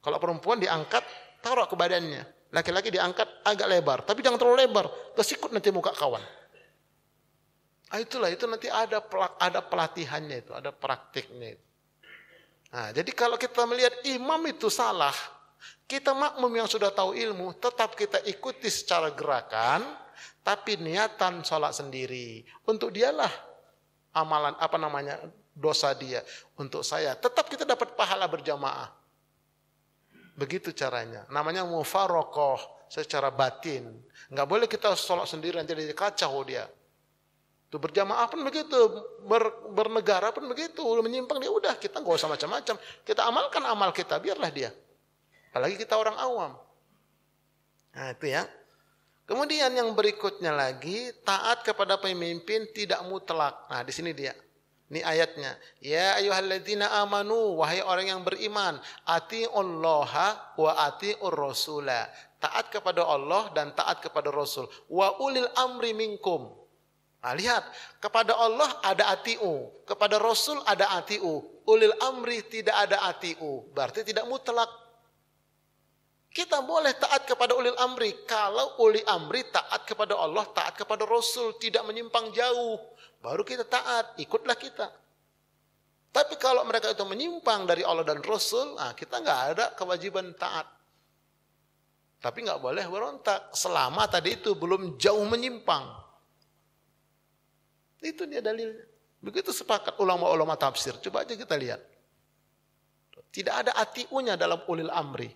Kalau perempuan diangkat taruh ke badannya. Laki-laki diangkat agak lebar, tapi jangan terlalu lebar. Kesikut nanti muka kawan. Itulah itu nanti ada pelatihannya itu, ada praktiknya itu. Nah, jadi kalau kita melihat imam itu salah, kita makmum yang sudah tahu ilmu, tetap kita ikuti secara gerakan, tapi niatan sholat sendiri. Untuk dialah amalan, dosa dia. Untuk saya, tetap kita dapat pahala berjamaah. Begitu caranya. Namanya mufarokoh secara batin. Nggak boleh kita sholat sendiri, nanti jadi kacau dia. Itu berjamaah pun begitu, bernegara pun begitu, menyimpang dia udah, kita nggak usah macam-macam. Kita amalkan amal kita, biarlah dia. Apalagi kita orang awam. Nah itu ya. Kemudian yang berikutnya lagi, taat kepada pemimpin tidak mutlak. Nah di sini dia. Ini ayatnya. Ya ayyuhalladzina amanu, wahai orang yang beriman, atiullaha wa atiur rasula. Taat kepada Allah dan taat kepada Rasul. Wa ulil amri minkum. Nah, lihat, kepada Allah ada atiu, kepada Rasul ada atiu. Ulil amri tidak ada atiu. Berarti tidak mutlak. Kita boleh taat kepada ulil amri kalau ulil amri taat kepada Allah, taat kepada Rasul, tidak menyimpang jauh. Baru kita taat, ikutlah kita. Tapi kalau mereka itu menyimpang dari Allah dan Rasul, kita nggak ada kewajiban taat. Tapi nggak boleh berontak selama tadi itu belum jauh menyimpang. Itu dia dalilnya. Begitu sepakat ulama-ulama tafsir. Coba aja kita lihat. Tidak ada atiunya dalam ulil amri.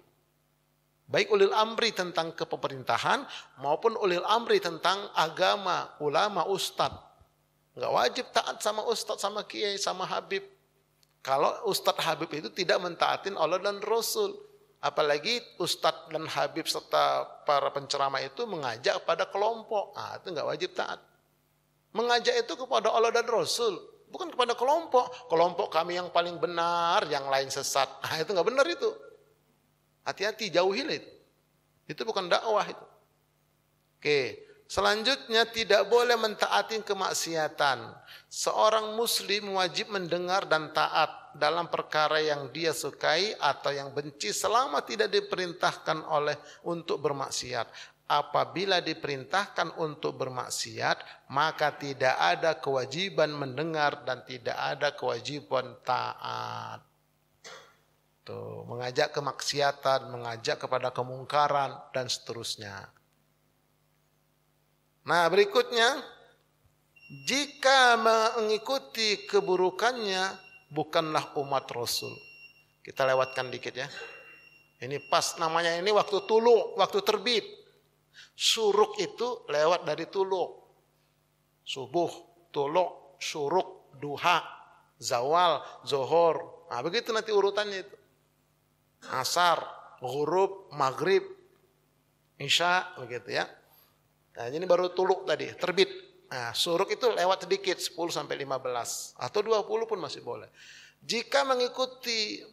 Baik ulil amri tentang kepemerintahan maupun ulil amri tentang agama, ulama, ustad. Enggak wajib taat sama ustad, sama kiai, sama habib. Kalau ustad habib itu tidak mentaatin Allah dan Rasul. Apalagi ustad dan habib serta para penceramah itu mengajak pada kelompok. Itu enggak wajib taat. Mengajak itu kepada Allah dan Rasul, bukan kepada kelompok. Kelompok kami yang paling benar, yang lain sesat. Itu enggak benar itu. Hati-hati, jauhilah itu. Itu bukan dakwah itu. Oke, selanjutnya tidak boleh mentaati kemaksiatan. Seorang muslim wajib mendengar dan taat dalam perkara yang dia sukai atau yang benci selama tidak diperintahkan untuk bermaksiat. Apabila diperintahkan untuk bermaksiat, maka tidak ada kewajiban mendengar dan tidak ada kewajiban taat. Tuh, mengajak kemaksiatan, mengajak kepada kemungkaran dan seterusnya. Nah, berikutnya, jika mengikuti keburukannya bukanlah umat Rasul. Kita lewatkan dikit ya. Ini pas namanya ini waktu tulu, waktu terbit. Suruk itu lewat dari tulu. Subuh, tulu, suruk, duha, zawal, zohor. Nah, begitu nanti urutannya itu. Asar, ghurub, maghrib, isya, begitu ya. Nah, ini baru tulu tadi, terbit. Nah, suruk itu lewat sedikit, 10 sampai 15 atau 20 pun masih boleh. Jika mengikuti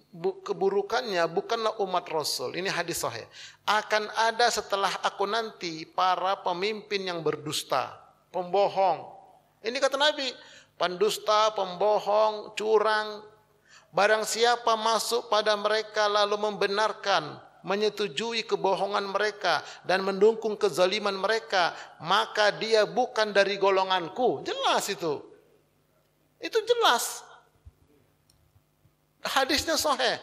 keburukannya bukanlah umat Rasul. Ini hadis sahih. Akan ada setelah aku nanti para pemimpin yang berdusta, pembohong. Ini kata Nabi, pendusta, pembohong, curang. Barang siapa masuk pada mereka lalu membenarkan, menyetujui kebohongan mereka dan mendukung kezaliman mereka, maka dia bukan dari golonganku. Jelas itu. Itu jelas. Hadisnya sahih.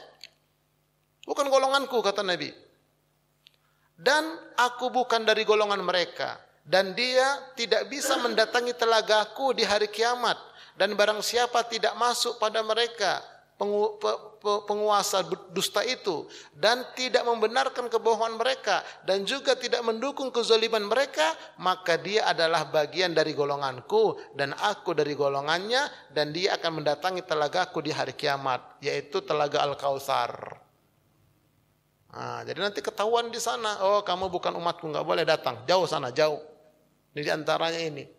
Bukan golonganku, kata Nabi. Dan aku bukan dari golongan mereka. Dan dia tidak bisa mendatangi telagaku di hari kiamat. Dan barang siapa tidak masuk pada mereka, penguasa dusta itu, dan tidak membenarkan kebohongan mereka, dan juga tidak mendukung kezaliman mereka, maka dia adalah bagian dari golonganku, dan aku dari golongannya, dan dia akan mendatangi telagaku di hari kiamat, yaitu telaga Al-Kautsar. Nah, jadi nanti ketahuan di sana, oh kamu bukan umatku, nggak boleh datang, jauh sana, jauh. Di antaranya ini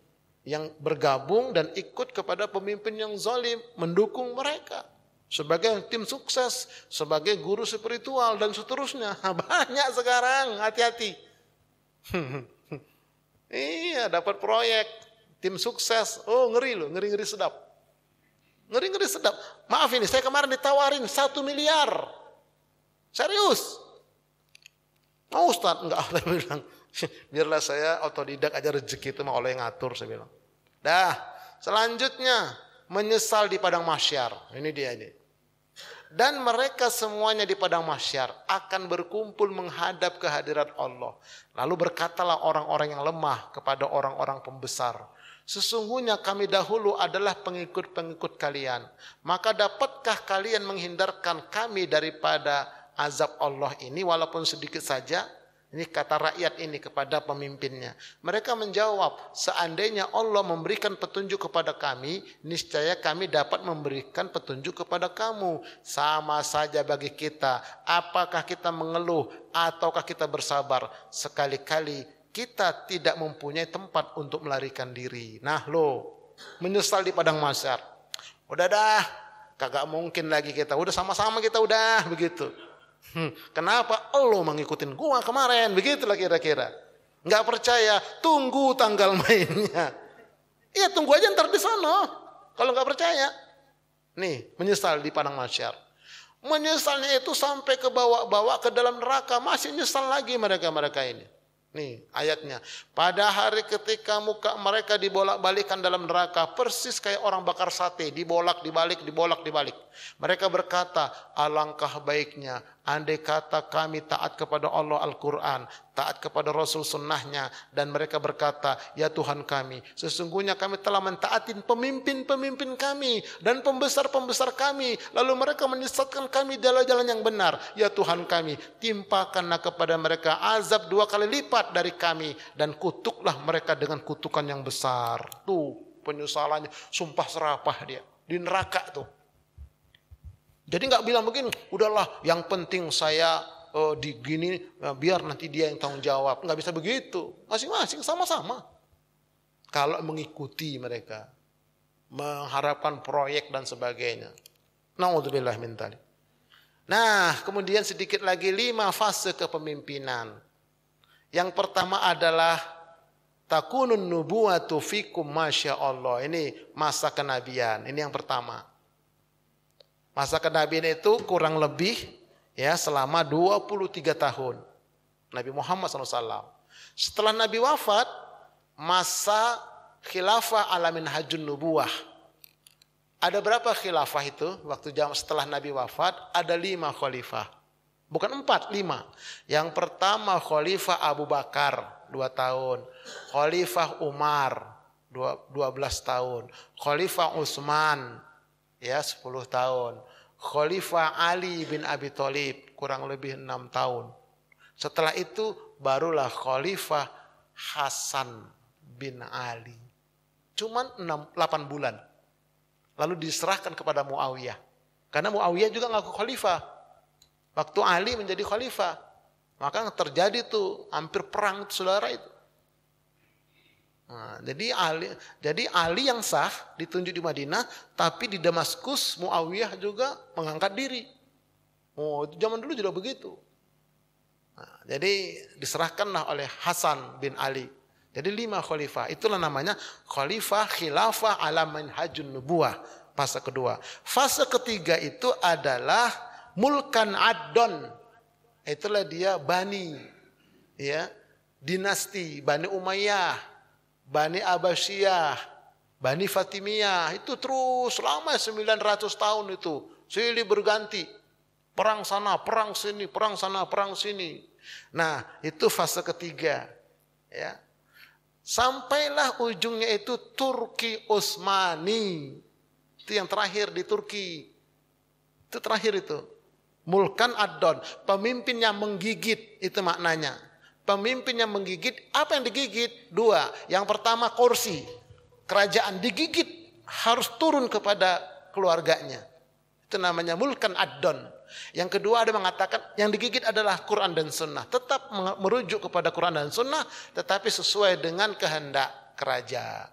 yang bergabung dan ikut kepada pemimpin yang zalim, mendukung mereka sebagai tim sukses, sebagai guru spiritual dan seterusnya. Banyak sekarang, hati-hati. Iya, dapat proyek tim sukses. Oh, ngeri loh, ngeri-ngeri sedap. Ngeri-ngeri sedap. Maaf ini, saya kemarin ditawarin 1 miliar. Serius. Oh Ustaz, enggak, saya bilang. Biarlah saya otodidak aja, rezeki itu mah Allah yang ngatur, saya bilang. Dah, selanjutnya menyesal di padang mahsyar. Ini dia ini. Dan mereka semuanya di padang mahsyar akan berkumpul menghadap kehadirat Allah. Lalu berkatalah orang-orang yang lemah kepada orang-orang pembesar, sesungguhnya kami dahulu adalah pengikut-pengikut kalian. Maka dapatkah kalian menghindarkan kami daripada azab Allah ini walaupun sedikit saja? Ini kata rakyat ini kepada pemimpinnya. Mereka menjawab, seandainya Allah memberikan petunjuk kepada kami, niscaya kami dapat memberikan petunjuk kepada kamu. Sama saja bagi kita, apakah kita mengeluh ataukah kita bersabar. Sekali-kali kita tidak mempunyai tempat untuk melarikan diri. Nah lo, menyesal di padang mahsyar. Udah dah, kagak mungkin lagi kita. Udah sama-sama kita udah begitu. Kenapa lo mengikutin gua kemarin? Begitulah kira-kira. Nggak percaya, tunggu tanggal mainnya. Iya, tunggu aja ntar di sana. Kalau nggak percaya, nih menyesal di padang mahsyar. Menyesalnya itu sampai ke bawa ke dalam neraka, masih nyesal lagi mereka ini. Nih ayatnya. Pada hari ketika muka mereka dibolak-balikan dalam neraka, persis kayak orang bakar sate, dibolak-dibalik. Mereka berkata, alangkah baiknya andai kata kami taat kepada Allah Al-Quran, taat kepada Rasul Sunnahnya, dan mereka berkata, ya Tuhan kami, sesungguhnya kami telah mentaatin pemimpin-pemimpin kami dan pembesar-pembesar kami, lalu mereka menyesatkan kami jalan-jalan yang benar. Ya Tuhan kami, timpakanlah kepada mereka azab 2 kali lipat dari kami, dan kutuklah mereka dengan kutukan yang besar. Tuh penyesalannya, sumpah serapah dia di neraka tuh. Jadi nggak bilang begini, udahlah yang penting saya digini, biar nanti dia yang tanggung jawab. Nggak bisa begitu, masing-masing sama-sama. Kalau mengikuti mereka, mengharapkan proyek dan sebagainya. Na'udzubillah min dzalik. Nah, kemudian sedikit lagi 5 fase kepemimpinan. Yang pertama adalah takunun nubuwatu fikum masya Allah. Ini masa kenabian, ini yang pertama. Masa kenabian itu kurang lebih ya selama 23 tahun. Nabi Muhammad SAW. Setelah Nabi wafat, masa khilafah ala minhajun nubuwah. Ada berapa khilafah itu? Waktu setelah Nabi wafat, ada 5 khalifah. Bukan 4, 5. Yang pertama khalifah Abu Bakar, 2 tahun. Khalifah Umar, 12 tahun. Khalifah Utsman, ya 10 tahun. Khalifah Ali bin Abi Thalib kurang lebih 6 tahun. Setelah itu barulah Khalifah Hasan bin Ali. Cuman 8 bulan. Lalu diserahkan kepada Muawiyah. Karena Muawiyah juga ngaku khalifah. Waktu Ali menjadi khalifah, maka terjadi tuh hampir perang saudara itu. Nah, jadi Ali yang sah ditunjuk di Madinah, tapi di Damaskus Muawiyah juga mengangkat diri. Oh, itu zaman dulu juga begitu. Nah, jadi diserahkanlah oleh Hasan bin Ali. Jadi 5 khalifah. Itulah namanya khalifah khilafah ala manhajun nubuwah. Fase kedua. Fase ketiga itu adalah mulkan addon. Itulah dia Bani, ya, dinasti Bani Umayyah, Bani Abbasiyah, Bani Fatimiyah, itu terus selama 900 tahun itu silih berganti. Perang sana, perang sini, perang sana, perang sini. Nah, itu fase ketiga. Ya. Sampailah ujungnya itu Turki Utsmani. Itu yang terakhir di Turki. Itu terakhir itu. Mulkan ad-Don, pemimpin yang menggigit, itu maknanya. Pemimpin yang menggigit, apa yang digigit? Dua. Yang pertama kursi. Kerajaan digigit, harus turun kepada keluarganya. Itu namanya mulkan ad-Don. Yang kedua ada mengatakan yang digigit adalah Quran dan Sunnah. Tetap merujuk kepada Quran dan Sunnah, tetapi sesuai dengan kehendak kerajaan.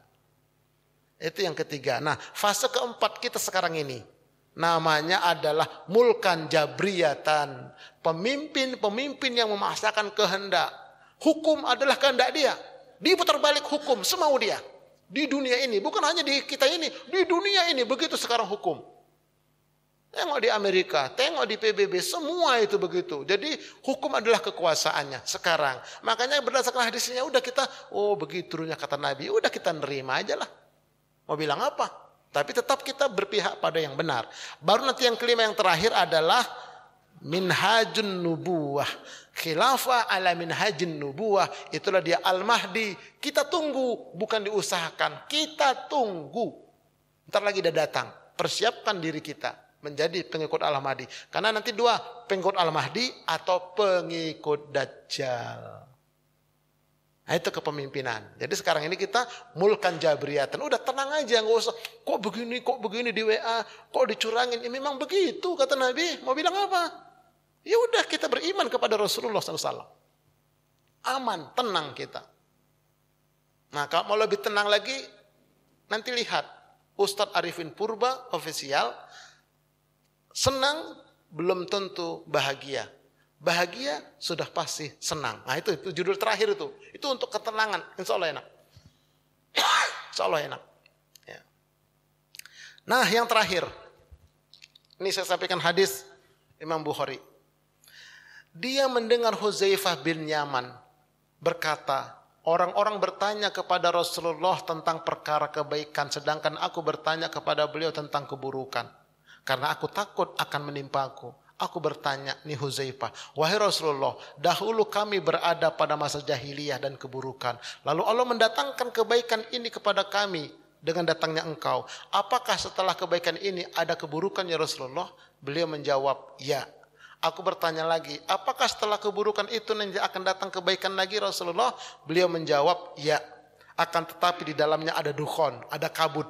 Itu yang ketiga. Nah, fase keempat kita sekarang ini. Namanya adalah mulkan jabriyatan. Pemimpin-pemimpin yang memaksakan kehendak. Hukum adalah kehendak dia. Diputar balik hukum, semau dia. Di dunia ini, bukan hanya di kita ini. Di dunia ini, begitu sekarang hukum. Tengok di Amerika, tengok di PBB, semua itu begitu. Jadi hukum adalah kekuasaannya sekarang. Makanya berdasarkan hadisnya, udah kita, oh begitunya kata Nabi, udah kita nerima aja lah. Mau bilang apa? Tapi tetap kita berpihak pada yang benar. Baru nanti yang kelima yang terakhir adalah minhajun nubuwah. Khilafah ala minhajin nubuwah. Itulah dia Al-Mahdi. Kita tunggu, bukan diusahakan. Kita tunggu. Ntar lagi udah datang. Persiapkan diri kita menjadi pengikut Al-Mahdi. Karena nanti dua, pengikut Al-Mahdi atau pengikut Dajjal. Nah, itu kepemimpinan. Jadi sekarang ini kita mulkan jabriyatan. Udah tenang aja, nggak usah. Kok begini di WA, kok dicurangin. Memang begitu kata Nabi. Mau bilang apa? Ya udah kita beriman kepada Rasulullah SAW. Aman, tenang kita. Nah kalau mau lebih tenang lagi, nanti lihat Ustadz Arifin Purba official. Senang belum tentu bahagia. Bahagia sudah pasti senang. Nah itu judul terakhir itu. Itu untuk ketenangan. Insya Allah enak. Insya Allah enak. Ya. Nah yang terakhir. Ini saya sampaikan hadis Imam Bukhari. Dia mendengar Hudzaifah bin Yaman berkata, orang-orang bertanya kepada Rasulullah tentang perkara kebaikan, sedangkan aku bertanya kepada beliau tentang keburukan. Karena aku takut akan menimpaku. Aku bertanya, nih Hudzaifah, wahai Rasulullah, dahulu kami berada pada masa jahiliyah dan keburukan. Lalu Allah mendatangkan kebaikan ini kepada kami dengan datangnya engkau. Apakah setelah kebaikan ini ada keburukan ya Rasulullah? Beliau menjawab, ya. Aku bertanya lagi, apakah setelah keburukan itu nanti akan datang kebaikan lagi Rasulullah? Beliau menjawab, ya. Akan tetapi di dalamnya ada dukhon, ada kabut.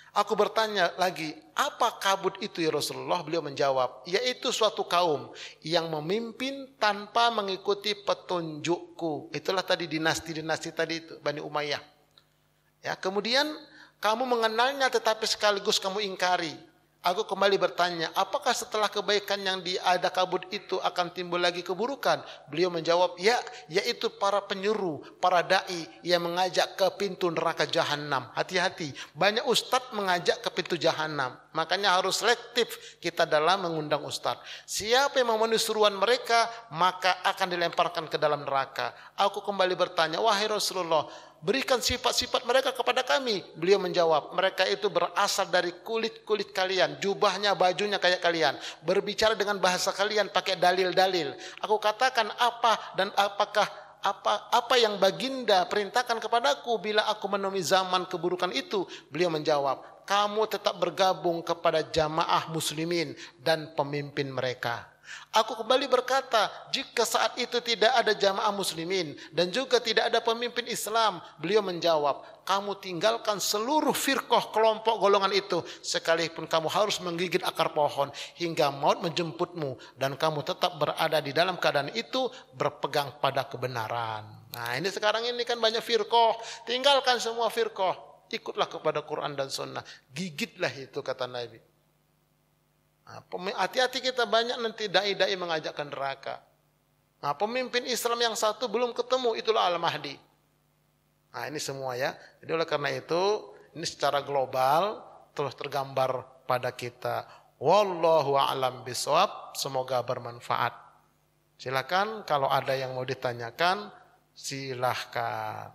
Aku bertanya lagi, apa kabut itu ya Rasulullah? Beliau menjawab, yaitu suatu kaum yang memimpin tanpa mengikuti petunjukku. Itulah tadi dinasti-dinasti tadi itu, Bani Umayyah. Ya, kemudian kamu mengenalnya tetapi sekaligus kamu ingkari. Aku kembali bertanya, apakah setelah kebaikan yang ada kabut itu akan timbul lagi keburukan? Beliau menjawab, ya, yaitu para penyuruh, para da'i yang mengajak ke pintu neraka jahanam. Hati-hati, banyak ustadz mengajak ke pintu jahanam. Makanya harus selektif kita dalam mengundang ustadz. Siapa yang memenuhi seruan mereka, maka akan dilemparkan ke dalam neraka. Aku kembali bertanya, wahai Rasulullah, berikan sifat-sifat mereka kepada kami. Beliau menjawab, mereka itu berasal dari kulit-kulit kalian, jubahnya, bajunya kayak kalian, berbicara dengan bahasa kalian pakai dalil-dalil. Aku katakan apa dan apa yang baginda perintahkan kepadaku bila aku menemui zaman keburukan itu? Beliau menjawab, kamu tetap bergabung kepada jamaah muslimin dan pemimpin mereka. Aku kembali berkata, jika saat itu tidak ada jamaah muslimin dan juga tidak ada pemimpin Islam, beliau menjawab, kamu tinggalkan seluruh firqah kelompok golongan itu, sekalipun kamu harus menggigit akar pohon hingga maut menjemputmu, dan kamu tetap berada di dalam keadaan itu berpegang pada kebenaran. Nah ini sekarang ini kan banyak firqah, tinggalkan semua firqah, ikutlah kepada Quran dan Sunnah, gigitlah itu kata Nabi. Hati-hati kita banyak nanti dai-dai mengajak ke neraka. Nah, pemimpin Islam yang satu belum ketemu, itulah Al-Mahdi. Nah ini semua ya. Jadi oleh karena itu ini secara global terus tergambar pada kita. Wallahu a'lam bishawab. Semoga bermanfaat. Silakan kalau ada yang mau ditanyakan, silahkan.